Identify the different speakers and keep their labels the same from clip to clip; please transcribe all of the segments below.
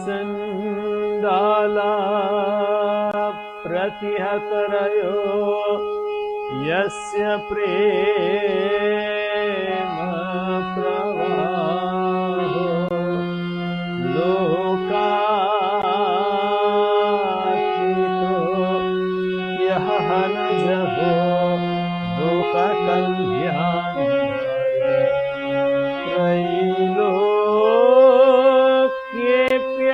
Speaker 1: चंडाला प्रतिहतरयो यस्य प्रेम प्रवाहो लोकातीतो यः न जहो लोककल्याण त्रैलोक्येऽप्य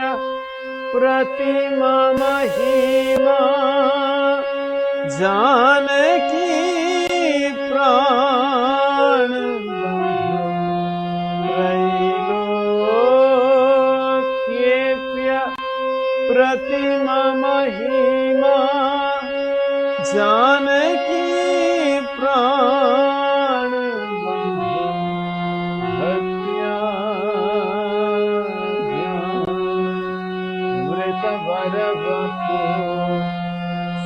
Speaker 1: प्रतिमा महिमा जानकी प्राण त्रैलोक्येऽप्य प्रतिमा महिमा जानकी प्राण भक्त्या मृतवरवपु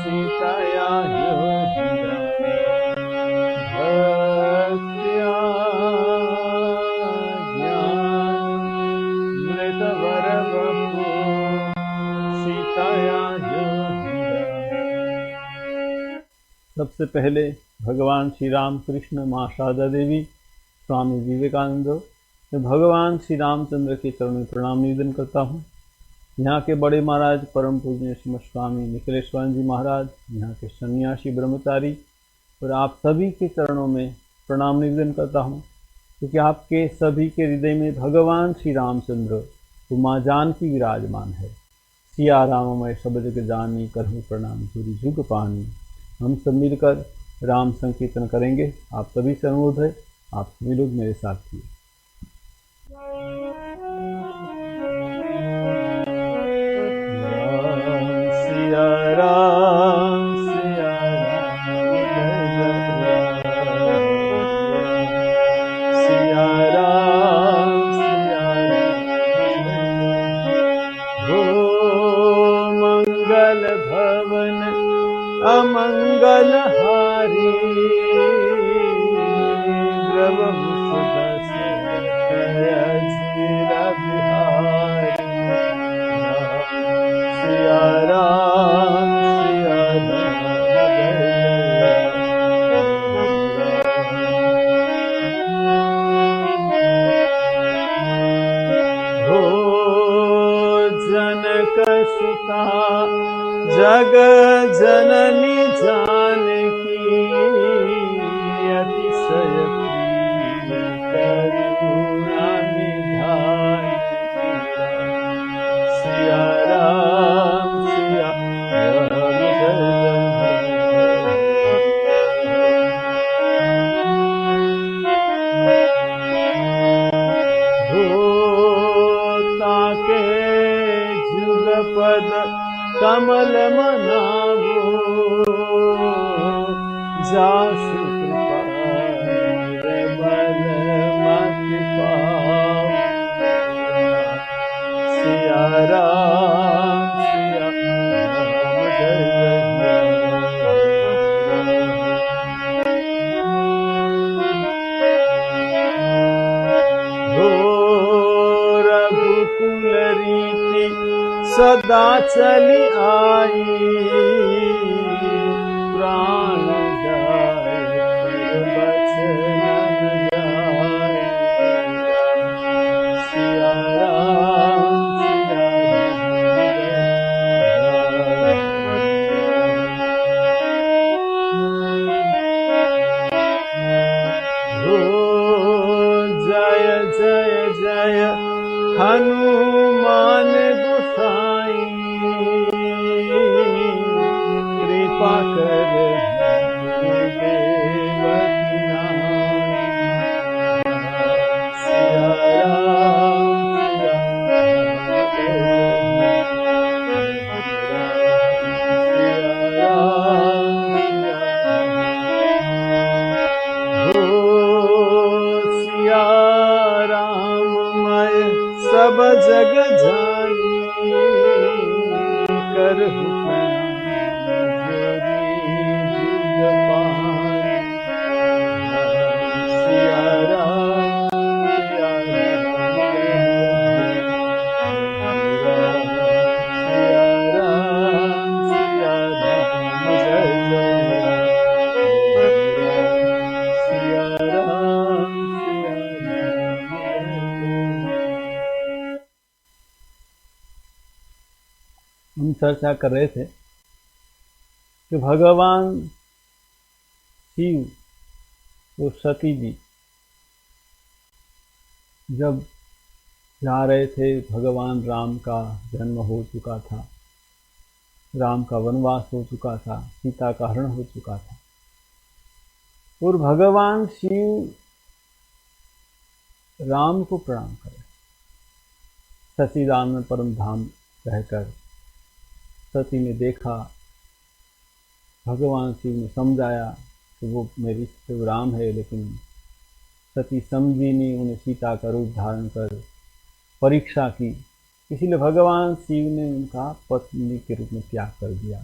Speaker 1: सीतया योगिता भक्त्या मृतवरवपु सीतया योगिता। सबसे पहले भगवान श्री राम कृष्ण, माँ शारदा देवी, स्वामी विवेकानंद, मैं भगवान श्री रामचंद्र के चरणों में प्रणाम निवेदन करता हूँ। यहाँ के बड़े महाराज परम पूज्य श्रीमद स्वामी निखिलेश्वर जी महाराज, यहाँ के सन्यासी ब्रह्मचारी और आप सभी के चरणों में प्रणाम निवेदन करता हूँ, क्योंकि आपके सभी के हृदय में भगवान श्री रामचंद्र माँ जानकी विराजमान है। सिया राममय सब जग जानी, करहु प्रणाम सूरी जुग पानी। हम सब मिलकर राम संकीर्तन करेंगे। आप सभी से अनुरोध है, आप सभी लोग मेरे साथ किए। सिया राम सिया राम हो मंगल भवन अमंगल हारी द्रव सिया राम हो जनक सुता जग जननी जानकी अतिशय प्रिय करुणा निधान सिया राम हो ताके जुगपद कमल मनावो जासु कृपा बल मति पाओ सिया राम जय हो रघुकुल रीति सदा चली आई प्राण जाए बचन जाए सिया राम हो जय जय जय हनुमान गोसाई कृपा कर देवकी नाई सिया राम सब जग जानी करहु प्रणाम जुग पानी सिया राम हम चर्चा कर रहे थे कि भगवान शिव तो सती जी जब जा रहे थे, भगवान राम का जन्म हो चुका था, राम का वनवास हो चुका था, सीता का हरण हो चुका था, और भगवान शिव राम को प्रणाम करे, सतीदान में परम धाम रहकर सती ने देखा, भगवान शिव ने समझाया कि वो मेरी शिव राम है, लेकिन सती समझी नहीं, उन्हें सीता का रूप धारण कर परीक्षा की, इसीलिए भगवान शिव ने उनका पत्नी के रूप में त्याग कर दिया।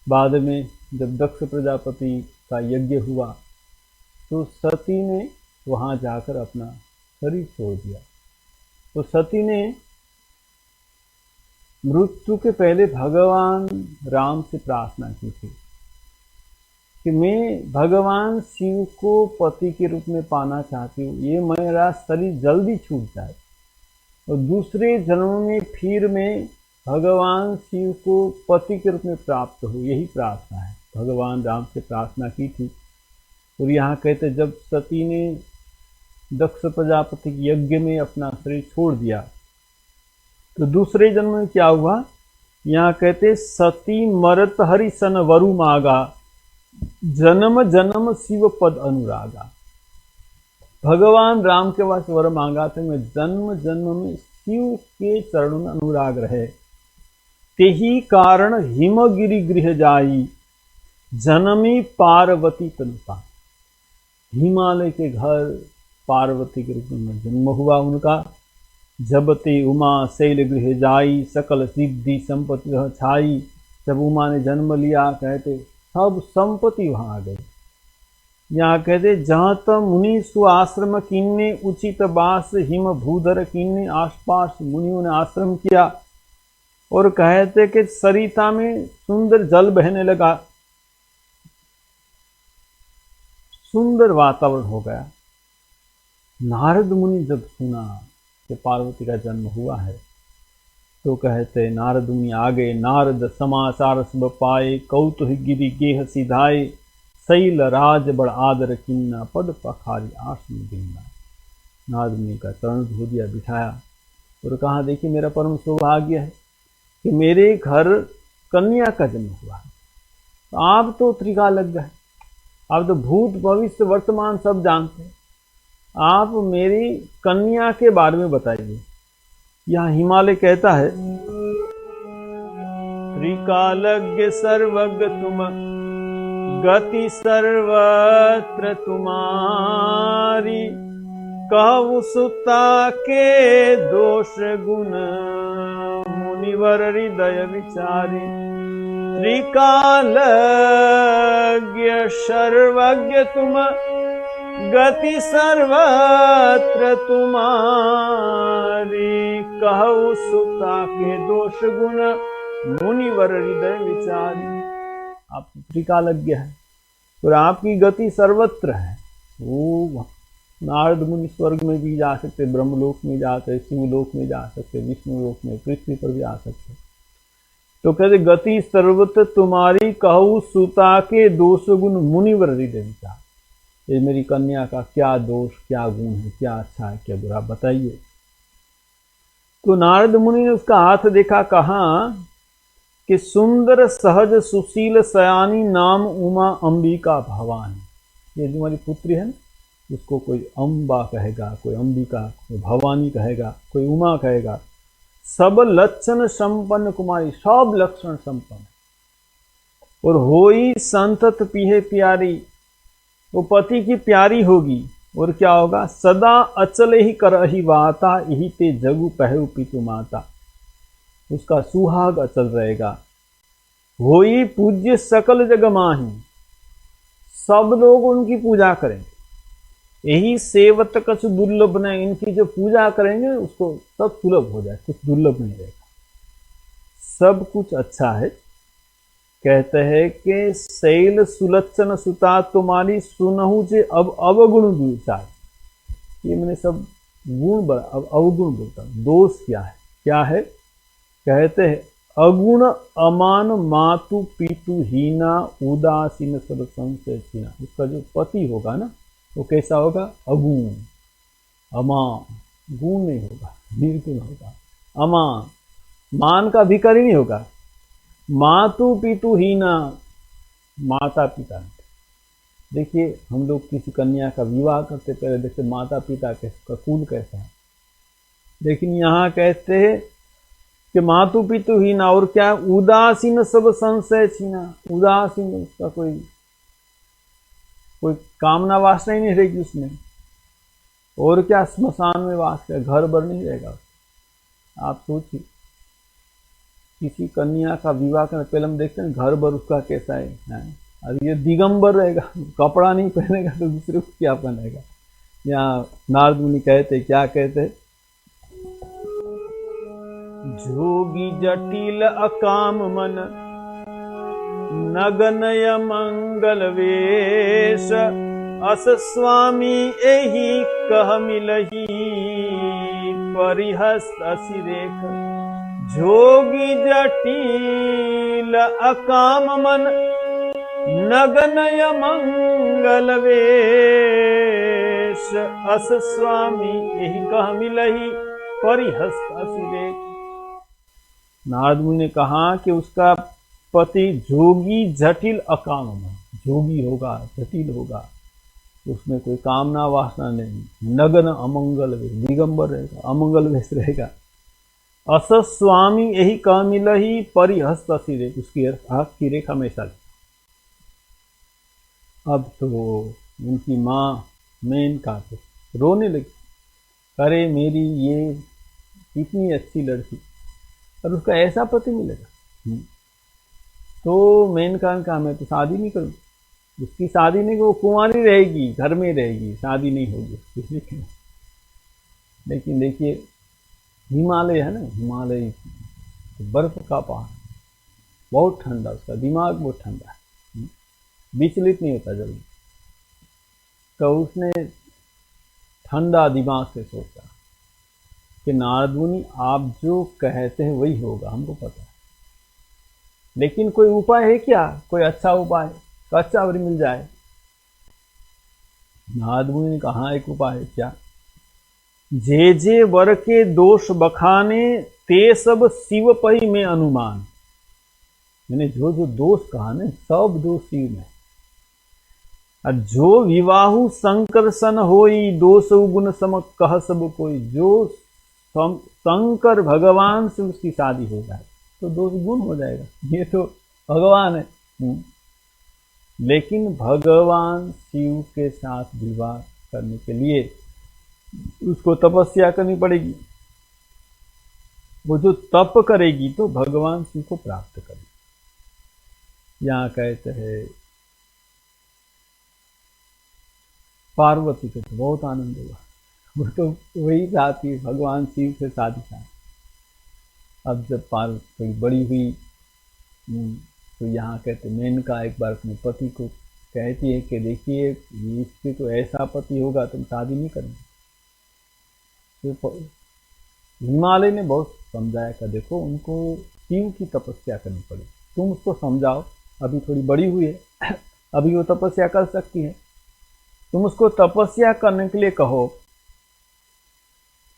Speaker 1: बाद में जब दक्ष प्रजापति का यज्ञ हुआ तो सती ने वहां जाकर अपना शरीर छोड़ दिया। तो सती ने मृत्यु के पहले भगवान राम से प्रार्थना की थी कि मैं भगवान शिव को पति के रूप में पाना चाहती हूँ, ये मेरा शरीर जल्दी छूट जाए और दूसरे जन्म में फिर मैं भगवान शिव को पति के रूप में प्राप्त हो, यही प्रार्थना है। भगवान राम से प्रार्थना की थी। और यहाँ कहते जब सती ने दक्ष प्रजापति के यज्ञ में अपना शरीर छोड़ दिया तो दूसरे जन्म में क्या हुआ, यहाँ कहते सती मरत हरि सन वरु मागा, जन्म जन्म शिव पद अनुरागा। भगवान राम के पास वर मांगा था मैं जन्म जन्म में शिव के चरणों में अनुराग रहे, तेही कारण हिमगिरि गृह जाई, जनमी पार्वती तनुपा। हिमालय के घर पार्वती के रूप में जन्म हुआ उनका। जबते उमा शैल गृह जाई, सकल सिद्धि संपत्ति छाई। जब उमा ने जन्म लिया कहते सब संपत्ति वहां आ गई। यहाँ कहते जहाँ तक मुनि सुआश्रम कीन्ने, उचित बास हिम भूधर कीन्ने। आसपास मुनियों ने आश्रम किया और कहते कि सरिता में सुंदर जल बहने लगा, सुंदर वातावरण हो गया। नारद मुनि जब सुना कि पार्वती का जन्म हुआ है तो कहते नारद मुनि आ गए। नारद समाचार सब पाए, कौतुक गिरि गेह सिधाए। शैल राज बड़ आदर किन्ना, पद पखारी आसन गिन्ना। नारद मुनि का चरण धो दिया, बिठाया और कहा देखिए मेरा परम सौभाग्य है कि मेरे घर कन्या का जन्म हुआ है। तो आप तो त्रिकालज्ञ है, आप तो भूत भविष्य वर्तमान सब जानते हैं, आप मेरी कन्या के बारे में बताइए। यहाँ हिमालय कहता है त्रिकालज्ञ सर्वज्ञ तुम, गति सर्वत्र तुम्हारी। कहु सुता के दोष गुण, मुनिवर हृदय विचारी। त्रिकालज्ञ सर्वज्ञ तुम, गति सर्वत्र तुम्हारी। कहु सुता के दोष गुण, मुनिवर हृदय विचारी। आप त्रिकालज्ञ है और आपकी गति सर्वत्र है। वो नारद मुनि स्वर्ग में भी जा सकते, ब्रह्मलोक में जा सकते, शिवलोक में जा सकते, विष्णु लोक में, पृथ्वी पर भी आ सकते। तो कहते गति सर्वत्र तुम्हारी, कहू सुता के दोष गुण, मुनिवर हृदय विचार। ये मेरी कन्या का क्या दोष, क्या गुण है, क्या अच्छा है, क्या बुरा, बताइए। तो नारद मुनि ने उसका हाथ देखा, कहा कि सुंदर सहज सुशील सयानी, नाम उमा अंबिका भवानी। ये जो हमारी पुत्री है ना, उसको कोई अम्बा कहेगा, कोई अंबिका, कोई भवानी कहेगा, कोई उमा कहेगा। सब लक्षण संपन्न कुमारी, सब लक्षण संपन्न। और होई संतत पीहे प्यारी, वो पति की प्यारी होगी। और क्या होगा, सदा अचल ही करहि वाता, यही ते जगु पहु पितु माता। उसका सुहाग अचल रहेगा। होई पूज्य सकल जग माही, सब लोग उनकी पूजा करेंगे। यही सेवत कछु दुर्लभ न, इनकी जो पूजा करेंगे उसको सब सुलभ हो जाए, कुछ दुर्लभ नहीं रहेगा, सब कुछ अच्छा है। कहते हैं कि शैल सुलक्षण सुता तुम्हारी, सुनहु जे अब अवगुण विचार। ये मैंने सब गुण अब अवगुण बोलता, दोष क्या है, क्या है। कहते हैं अगुण अमान मातु पितु हीना उदासीन सब संशय छीना। उसका जो पति होगा ना वो कैसा होगा? अगुण, अमान, गुण नहीं होगा, निर्गुण होगा। अमान, मान का भिखारी नहीं होगा। मातु पितु हीना, माता पिता। देखिए हम लोग किसी कन्या का विवाह करते पहले देखते माता पिता का कुल कैसा है, लेकिन यहाँ कहते हैं कि मातु पितु हीना, और क्या? उदासीन सब संशय छीना। उदासीन, उसका कोई कामना वासना ही नहीं रहेगी उसमें। और क्या? स्मशान में वास कर, घर भर नहीं रहेगा। आप सोचिए किसी कन्या का विवाह करने पहले हम देखते हैं घर भर उसका कैसा है? अब ये दिगंबर रहेगा, कपड़ा नहीं पहनेगा तो दूसरे को क्या पहनेगा? यहाँ नारद मुनि कहते, क्या कहते? जोगी जटिल अकाम मन नगनय मंगल वेश, अस स्वामी एहि कह मिलही परिहस्त असिरेख। जोगी जटिल अकाम मन नगनय मंगल वेश, अस स्वामी यही कह मिलही परिहस्त असिरेख। नारद मुनि ने कहा कि उसका पति जोगी जटिल अकाम मन, जोगी होगा, जटिल होगा, उसमें कोई कामना वासना नहीं। नगन अमंगल वेश, दिगंबर रहेगा, अमंगल वेश रहेगा। अस स्वामी यही कह मिलही परिहस्त असिरेख, उसकी आँख की रेखा हमेशा। अब तो उनकी माँ मेनका तो रोने लगी, अरे मेरी ये इतनी अच्छी लड़की और उसका ऐसा पति मिलेगा। तो मेनका ने कहा मैं तो शादी नहीं करूँ, उसकी शादी नहीं, वो कुंवारी रहेगी, घर में रहेगी, शादी नहीं होगी उसकी। लेकिन देखिए हिमालय है ना, हिमालय तो बर्फ का पहाड़, बहुत ठंडा, उसका दिमाग बहुत ठंडा है, विचलित नहीं होता जल्दी। तो उसने ठंडा दिमाग से सोचा कि नारद मुनि आप जो कहते हैं वही होगा, हमको पता है, लेकिन कोई उपाय है क्या? कोई अच्छा उपाय, कच्चा वरी मिल जाए। नारद मुनि ने कहा एक उपाय है, क्या? जे जे वर के दोष बखाने ते सब शिव पही में अनुमान। मैंने जो जो दोष कहा ना सब दोष शिव में। और जो विवाहु शंकर सन होई दोष गुण सम कह सब कोई। जो शंकर भगवान से उसकी शादी हो जाए तो दोष गुण हो जाएगा, ये तो भगवान है। लेकिन भगवान शिव के साथ विवाह करने के लिए उसको तपस्या करनी पड़ेगी। वो जो तप करेगी तो भगवान शिव को प्राप्त करेगी। यहाँ कहते हैं पार्वती को तो बहुत आनंद हुआ, वो तो वही चाहती है भगवान शिव से शादी का। अब जब पार्वती थोड़ी बड़ी हुई तो यहाँ कहते मेनका एक बार अपने पति को कहती है कि देखिए इसके तो ऐसा पति होगा तुम शादी नहीं करेंगे। तो हिमालय ने बहुत समझाया कि देखो उनको शिव की तपस्या करनी पड़ेगी, तुम उसको समझाओ, अभी थोड़ी बड़ी हुई है, अभी वो तपस्या कर सकती है, तुम उसको तपस्या करने के लिए कहो।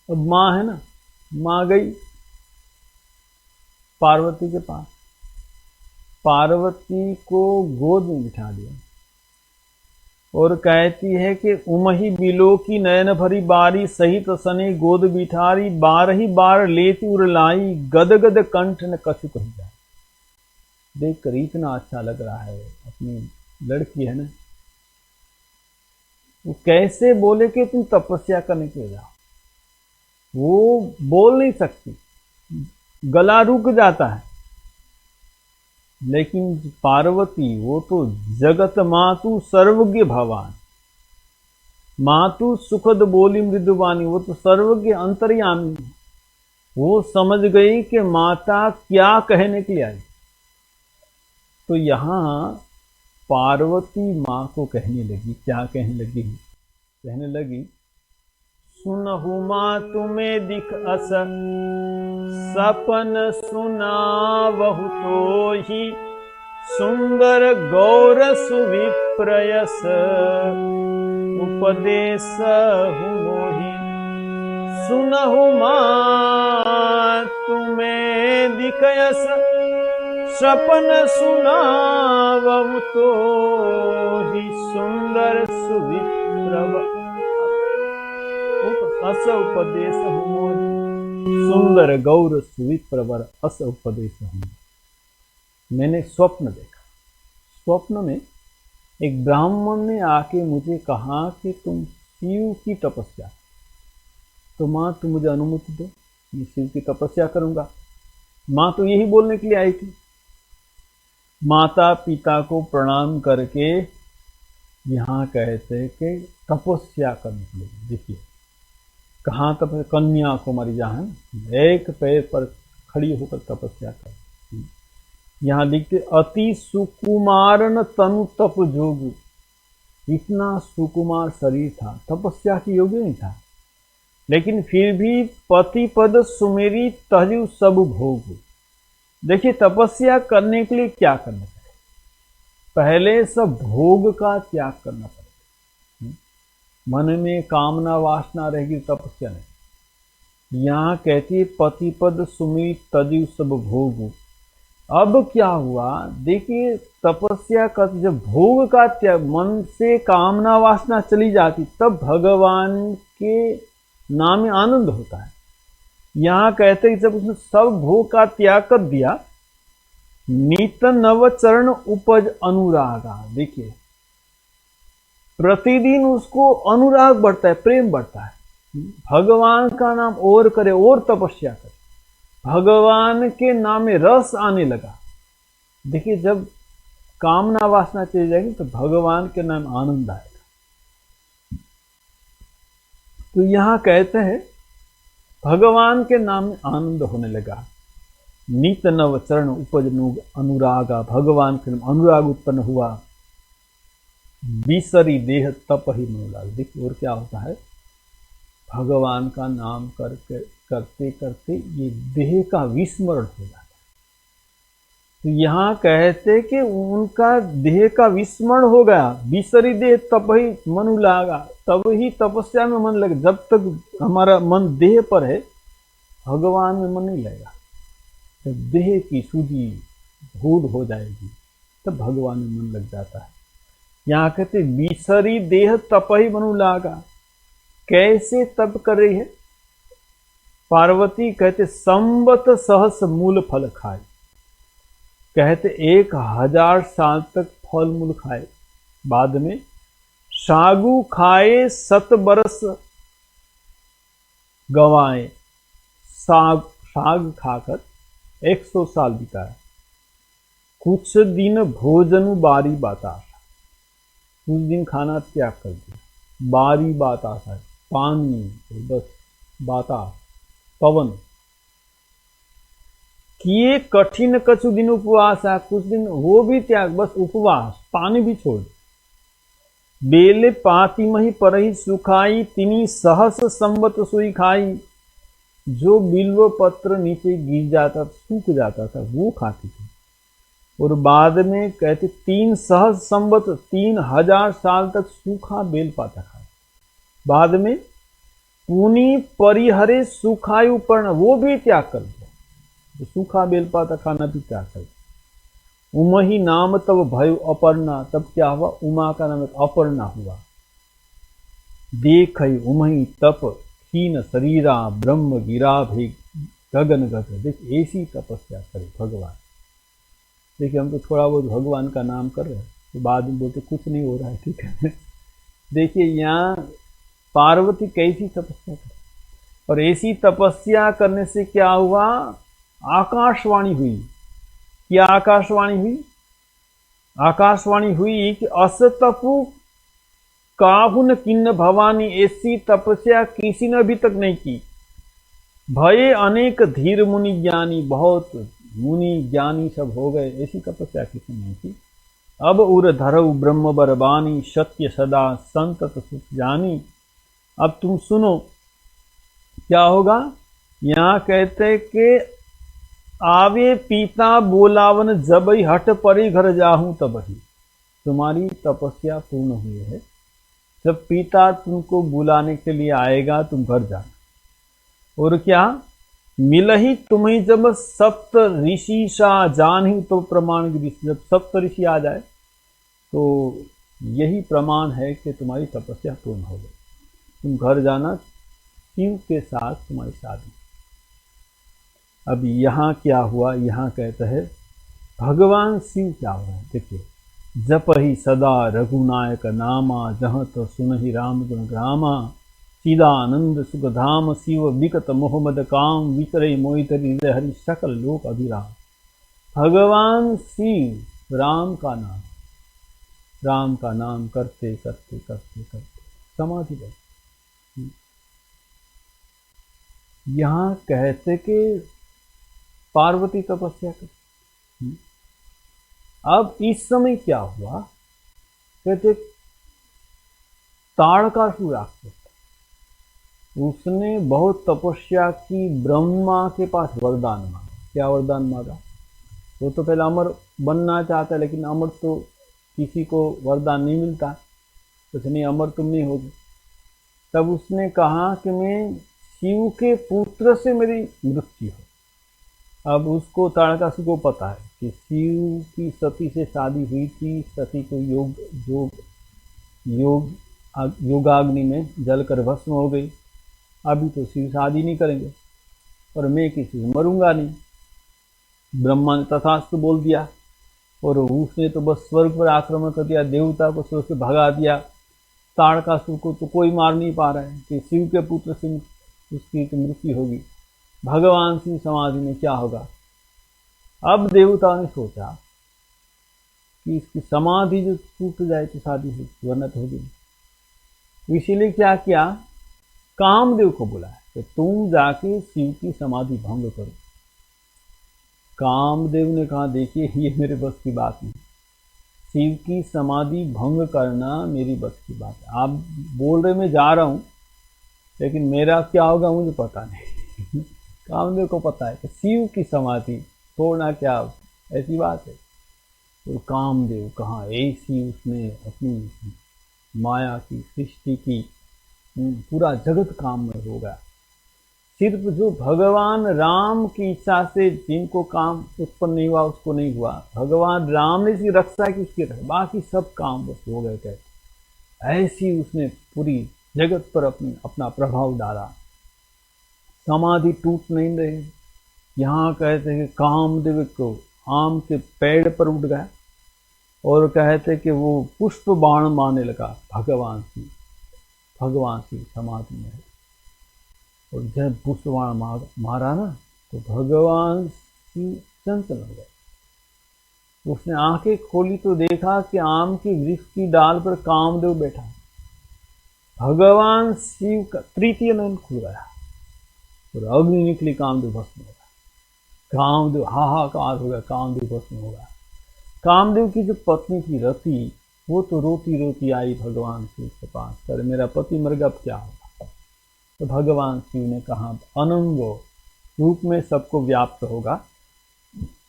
Speaker 1: अब माँ है ना, माँ गई पार्वती के पास, पार्वती को गोद में बिठा दिया और कहती है कि उमही बिलो की नयन भरी बारी सहित सने गोद बिठारी 12 बार लेती उरलाई गद गद कंठ न कछु कही जाए। देख कर इतना अच्छा लग रहा है, अपनी लड़की है ना, वो कैसे बोले कि तुम तपस्या करने के लिए जाओ, वो बोल नहीं सकती, गला रुक जाता है। लेकिन पार्वती वो तो जगत मातु सर्वज्ञ भवान, मातु सुखद बोली मृदुवानी, वो तो सर्वज्ञ अंतर्यामी है। वो समझ गई कि माता क्या कहने के लिए आई। तो यहाँ पार्वती माँ को कहने लगी, क्या कहने लगी? कहने लगी सुनहु माँ तुम्हें दिख अस, सपन सुनावहु तो ही, सुंदर गौर सुविप्रयस, उपदेशहु मोहि। सुनहु माँ तुम्हें दिख अस, सपन सुनावहु तो ही, सुंदर सुविप्रव अस उपदेशहु मोहि। सुंदर गौर सुविप्रवर अस उपदेशहु मोहि। मैंने स्वप्न देखा। स्वप्न में एक ब्राह्मण ने आके मुझे कहा कि तुम शिव की तपस्या, तो माँ तुम मुझे अनुमति दो, मैं शिव की तपस्या करूंगा। माँ तो यही बोलने के लिए आई थी। माता पिता को प्रणाम करके यहाँ कहते कि तपस्या करने के लिए, देखिए कहाँ तप, कन्याकुमारी जहाँ है, एक पैर पर खड़ी होकर तपस्या कर। यहाँ लिखते अति सुकुमारन तनु तप जोगु, इतना सुकुमार शरीर था, तपस्या की योग्य नहीं था, लेकिन फिर भी पति पद सुमेरी तजु सब भोग। देखिए तपस्या करने के लिए क्या करना चाहिए, पहले सब भोग का त्याग करना पड़ेगा। मन में कामना वासना रहेगी तपस्या नहीं। यहाँ कहती है पति पद सुमित तजु सब भोग। अब क्या हुआ, देखिए तपस्या का जब भोग का त्याग, मन से कामना वासना चली जाती, तब भगवान के नाम में आनंद होता है। यहाँ कहते हैं जब उसने सब भोग का त्याग कर दिया, नित नव चरण उपज अनुरागा। देखिए प्रतिदिन उसको अनुराग बढ़ता है, प्रेम बढ़ता है, भगवान का नाम और करे और तपस्या करे, भगवान के नाम में रस आने लगा। देखिए जब कामना वासना चली जाएगी तो भगवान के नाम आनंद आएगा। तो यहाँ कहते हैं भगवान के नाम में आनंद होने लगा। नित नव चरण उपज अनुरागा, भगवान के नाम अनुराग उत्पन्न हुआ। विसरी देह तप ही मनोलाग। देखिए और क्या होता है, भगवान का नाम करके करते करते ये देह का विस्मरण हो जाता है। तो यहाँ कहते कि उनका देह का विस्मरण हो गया। विसरी देह तप ही मनु लागा, तब ही तपस्या में मन लगे। जब तक हमारा मन देह पर है भगवान में मन नहीं लगेगा। जब देह की शुद्धि भूल हो जाएगी तब भगवान में मन लग जाता है। यहाँ कहते विसरी देह तप ही मनु लागा। कैसे तप कर रही है पार्वती, कहते संवत सहस मूल फल खाए। कहते 1000 साल तक फल मूल खाए, बाद में सागु खाए 7 बरस गवाए। साग खाकर 100 साल बिताया। कुछ दिन भोजन बारी बातासा, कुछ दिन खाना त्याग कर दिया। बारी बातासा है पानी, बस बातास पवन। किए कठिन कछु दिन उपवास है, कुछ दिन वो भी त्याग, बस उपवास, पानी भी छोड़। बेले पाती मही परही सुखाई, तिनी सहस संवत सुई खाई। जो बिल्व पत्र नीचे गिर जाता सूख जाता था वो खाती थी। और बाद में कहते 3 सहस संवत 3000 साल तक सूखा बेल पाता खाया। बाद में पुनि परिहरे सुखायु पर्ण, वो भी त्याग कर दिया, तो सूखा बेल पाता खाना भी त्याग कर दिया। उमही नाम तब भयो अपर्णा, तब क्या हुआ, उमा का नाम अपर्णा हुआ। देख उमही तप हीन शरीरा, ब्रह्म गिरा भी गगन गत। देख ऐसी तपस्या करे भगवान। देखिए हम तो थोड़ा बहुत भगवान का नाम कर रहे हैं, तो बाद में बोलते कुछ नहीं हो रहा है, ठीक है। देखिए यहाँ पार्वती कैसी तपस्या कर, और ऐसी तपस्या करने से क्या हुआ, आकाशवाणी हुई। क्या आकाशवाणी हुई, आकाशवाणी हुई कि असतपु काहुन किन्न भवानी, ऐसी तपस्या किसी ने अभी तक नहीं की। भये अनेक धीर मुनि ज्ञानी, बहुत मुनि ज्ञानी सब हो गए, ऐसी तपस्या किसी ने नहीं की। अब उर धरऊ ब्रह्म बरबानी, सत्य सदा संतत सुख जानी। अब तुम सुनो, क्या होगा? यहाँ कहते कि आवे पिता बोलावन जबई हट परी घर जाहूं तबही। तुम्हारी तपस्या पूर्ण हुई है, जब पिता तुमको बुलाने के लिए आएगा तुम घर जाना। और क्या? मिलही तुम्हें जब सप्त ऋषि सा जान ही तो प्रमाण ऋषि, जब सप्त ऋषि आ जाए तो यही प्रमाण है कि तुम्हारी तपस्या पूर्ण हो गई, तुम घर जाना, शिव के साथ तुम्हारी शादी। अब यहाँ क्या हुआ? यहाँ कहते हैं भगवान शिव क्या हुआ है, देखिए, जप ही सदा रघुनायक नामा, जहाँ तो सुनहि राम गुण ग्रामा, चिदानंद सुख धाम शिव विकत मोहम्मद काम, विचरे मोहित हृदय हरि सकल लोक अभिराम। भगवान शिव राम का नाम, राम का नाम करते करते करते करते समाधि गए। यहाँ कहते कि पार्वती तपस्या कर। अब इस समय क्या हुआ? कहते ताड़कासुर राक्षस, उसने बहुत तपस्या की, ब्रह्मा के पास वरदान मांगा। क्या वरदान मांगा? वो तो पहले अमर बनना चाहता है, लेकिन अमर तो किसी को वरदान नहीं मिलता, कुछ नहीं, अमर तुम नहीं होगी। तब उसने कहा कि मैं शिव के पुत्र से मेरी मृत्यु हो। अब उसको ताड़कासुर को पता है कि शिव की सती से शादी हुई थी, सती को योगाग्नि में जलकर भस्म हो गई। अभी तो शिव शादी नहीं करेंगे और मैं किसी से मरूंगा नहीं। ब्रह्मा ने तथास्तु बोल दिया और उसने तो बस स्वर्ग पर आक्रमण कर दिया, देवता को स्वर्ग से भगा दिया। ताड़कासुर को तो कोई मार नहीं पा रहा है कि शिव के पुत्र से उसकी तो मृत्यु होगी। भगवान शिव समाधि में क्या होगा? अब देवता ने सोचा कि इसकी समाधि जो टूट जाए तो शादी होगी, वरना तो होगी नहीं। इसीलिए क्या किया? कामदेव को बुलाया कि तुम जाके शिव की समाधि भंग करो। कामदेव ने कहा देखिए ये मेरे बस की बात नहीं, शिव की समाधि भंग करना मेरी बस की बात है। आप बोल रहे मैं जा रहा हूं, लेकिन मेरा क्या होगा मुझे पता नहीं। कामदेव को पता है कि शिव की समाधि तोड़ना क्या ऐसी बात है। तो कामदेव कहाँ ऐसी उसने अपनी माया की सृष्टि की, पूरा जगत काम में हो गया। सिर्फ जो भगवान राम की इच्छा से जिनको काम उत्पन्न नहीं हुआ उसको नहीं हुआ, भगवान राम ने इसकी रक्षा की, उसकी रक्षा, बाकी सब काम बस हो गए। कहते ऐसी उसने पूरी जगत पर अपना प्रभाव डाला। समाधि टूट नहीं रही। यहाँ कहते हैं कि कामदेव को आम के पेड़ पर उठ गया और कहते कि वो पुष्प बाण मारने लगा भगवान की समाधि में। और जब पुष्प बाण मारा ना तो भगवान की चंचल हो गए। उसने आंखें खोली तो देखा कि आम के वृक्ष की डाल पर कामदेव बैठा। भगवान शिव का तृतीय नयन खुल गया और अग्नि निकली, कामदेव भस्म हो गया। कामदेव हाहाकार हो गया, कामदेव भस्म हो गया। कामदेव की जो पत्नी थी रति, वो तो रोती रोती आई भगवान शिव के पास, अरे मेरा पति मर गया, अब क्या होगा? तो भगवान शिव ने कहा अनंग रूप में सबको व्याप्त होगा,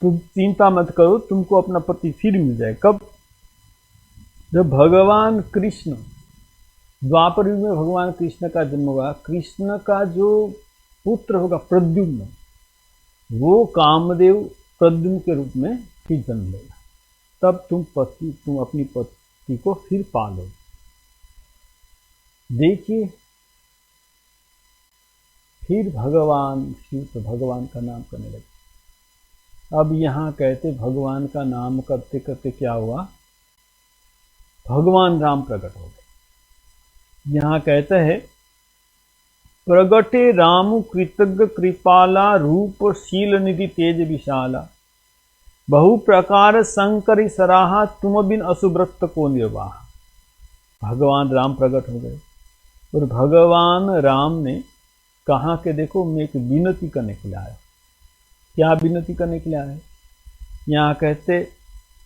Speaker 1: तुम चिंता मत करो, तुमको अपना पति फिर मिल जाए। कब? जब भगवान कृष्ण द्वापर युग में भगवान कृष्ण का जन्म हुआ, कृष्ण का जो पुत्र होगा प्रद्युम्न, वो कामदेव प्रद्युम्न के रूप में फिर जन्म लेगा। तब तुम अपनी पत्नी को फिर पालो। देखिए फिर भगवान शिव तो भगवान का नाम करने लगे। अब यहाँ कहते भगवान का नाम करते करते क्या हुआ? भगवान राम प्रकट हो गए। यहाँ कहते हैं प्रगटे राम कृतज्ञ कृपाला, रूप शील निधि तेज विशाला, बहु प्रकार शंकर सराहा, तुम बिन असुव्रत को निर्वाह। भगवान राम प्रकट हो गए और भगवान राम ने कहा कि देखो मैं एक विनती करने के लिए आया। क्या विनती करने के लिए आया? यहाँ कहते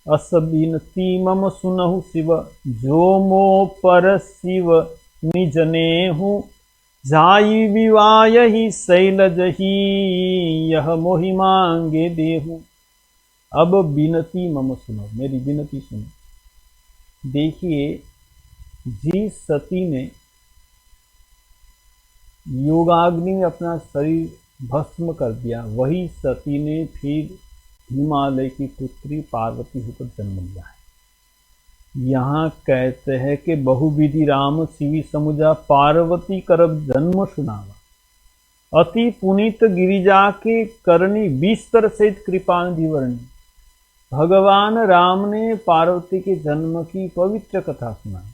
Speaker 1: अस विनती मम सुनहु शिव, जो मो पर शिव निजने हूँ, जाई विवाह ही शैलज ही यह मोहि मांगे देहूं। अब विनती मम सुनो, मेरी विनती सुनो। देखिए, जिस सती ने योगाग्नि में अपना शरीर भस्म कर दिया, वही सती ने फिर हिमालय की पुत्री पार्वती होकर जन्म लिया है। यहाँ कहते हैं कि बहुविधि राम शिवी समुझा, पार्वती करब जन्म सुनावा। अति पुनीत गिरिजा के करनी, बिस्तर सहित कृपानिधि वर्णी। भगवान राम ने पार्वती के जन्म की पवित्र कथा सुनाई।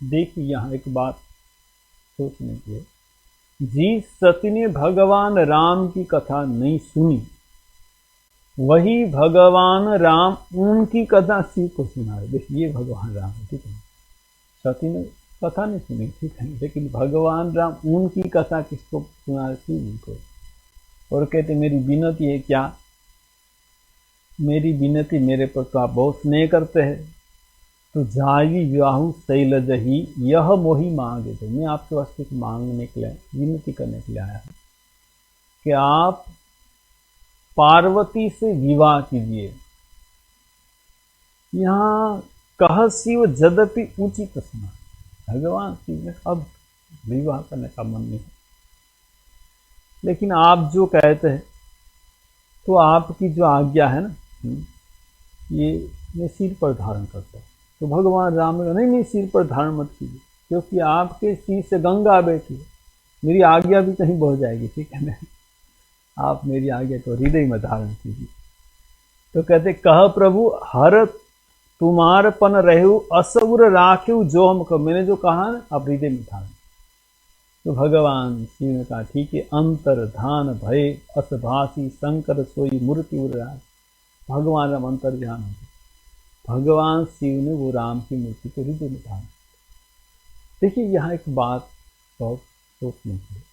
Speaker 1: देखिए, यहाँ एक बात सोचने की है, जिस सती ने भगवान राम की कथा नहीं सुनी, वही भगवान राम उनकी कथा शिव को सुना रहे। देखिए, ये भगवान राम है, ठीक है। सती ने कथा नहीं सुनी, ठीक है, लेकिन भगवान राम उनकी कथा किसको सुना रहे? शिव को। और कहते मेरी विनती है क्या? मेरी विनती, मेरे पर तो आप बहुत स्नेह करते हैं, तो जाई विवाहु शैलज ही यह मोहि मांगे। तो मैं आपके वास्ते मांगने के लिए, विनती करने के लिए आया हूं कि आप पार्वती से विवाह कीजिए। यहाँ कह शिव जदपि उचित सुना, भगवान शिव ने अब विवाह करने का मन नहीं, लेकिन आप जो कहते हैं, तो आपकी जो आज्ञा है ना, ये मैं सिर पर धारण करता हूँ। तो भगवान राम ने नहीं, सिर पर धारण मत कीजिए, क्योंकि आपके सिर से गंगा बहती है, मेरी आज्ञा भी कहीं बह जाएगी, ठीक है ना। आप मेरी आज्ञा को हृदय में धारण कीजिए। तो कहते कह प्रभु हर तुम्हारपन रहु, असुर राख्यु जो हमको। मैंने जो कहा ना, आप हृदय में धारण। तो भगवान शिव ने कहा ठीक है। अंतर धान भय असभासी, शंकर सोई मूर्ति उराज। भगवान राम अंतर ध्यान हो, भगवान शिव ने वो राम की मूर्ति को हृदय में धारण। देखिए, यहाँ एक बात बहुत सोचने की है,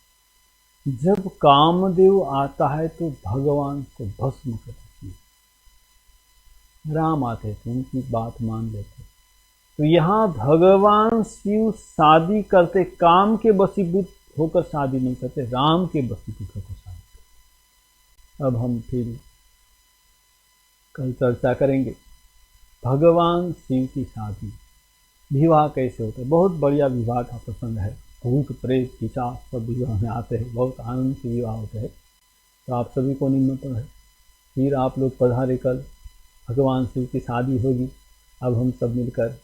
Speaker 1: जब कामदेव आता है तो भगवान को भस्म कर देती है। राम आते तो उनकी बात मान लेते। तो यहाँ भगवान शिव शादी करते, काम के वशीभूत होकर शादी नहीं करते, राम के वशीभूत होकर शादी करते। अब हम फिर कल चर्चा करेंगे भगवान शिव की शादी, विवाह कैसे होता है। बहुत बढ़िया विवाह का प्रसंग है, भूत प्रेत पिशाच सब विवाह में आते हैं, बहुत आनंद से विवाह होते हैं। तो आप सभी को निमंत्रण है, फिर आप लोग पधारे, कल भगवान शिव की शादी होगी। अब हम सब मिलकर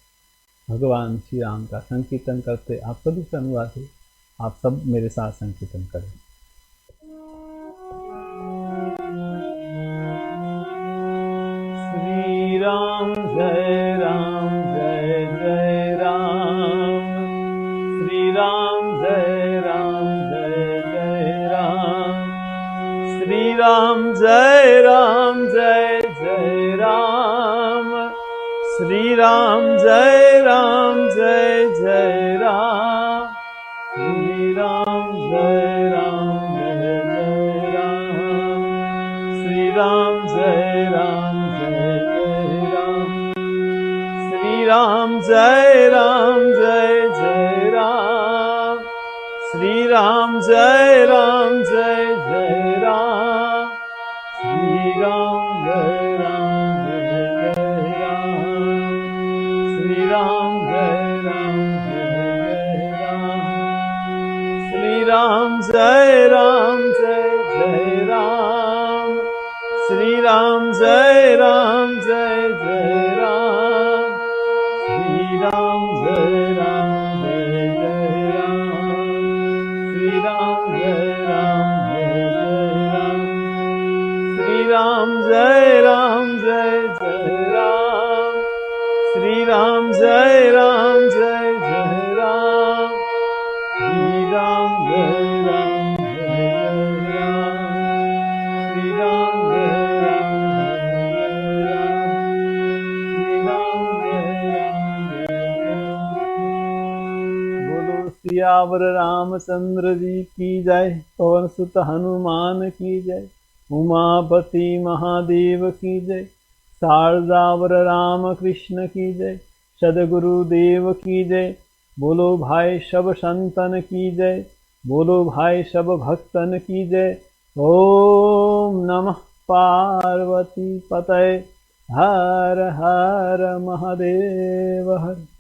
Speaker 1: भगवान श्री राम का संकीर्तन करते। आप सभी से अनुरोध है, आप सब मेरे साथ संकीर्तन करें। श्री राम जय राम जय जय राम, श्री राम जय राम जय जय राम, श्री राम जय राम जय जय राम, श्री राम जय राम जय जय राम, श्री राम जय राम जय जय राम, श्री राम जय राम जय जय राम, श्री राम जय राम जय जय राम, श्री राम जय राम जय जय राम, श्री राम जय राम जय जय राम, श्री राम जय राम जय जय राम, श्री राम जय राम जय जय राम, श्री राम जय राम जय जय राम, श्री राम जय राम जय जय राम, श्री राम जय राम जय जय राम, श्री राम जय राम जय जय राम, श्री राम जय राम जय जय राम, श्री राम जय राम जय जय राम, श्री राम जय राम जय जय राम, श्री राम जय राम जय जय। बोलो सियावर रामचंद्र जी की जय, पवन सुत हनुमान की जय, उमापति महादेव की जय, शारदावर राम कृष्ण की जय, सदगुरुदेव की जय। बोलो भाई सब संतन की जय, बोलो भाई सब भक्तन की जय। ओम नमः पार्वती पतये। हर हर महादेव हर।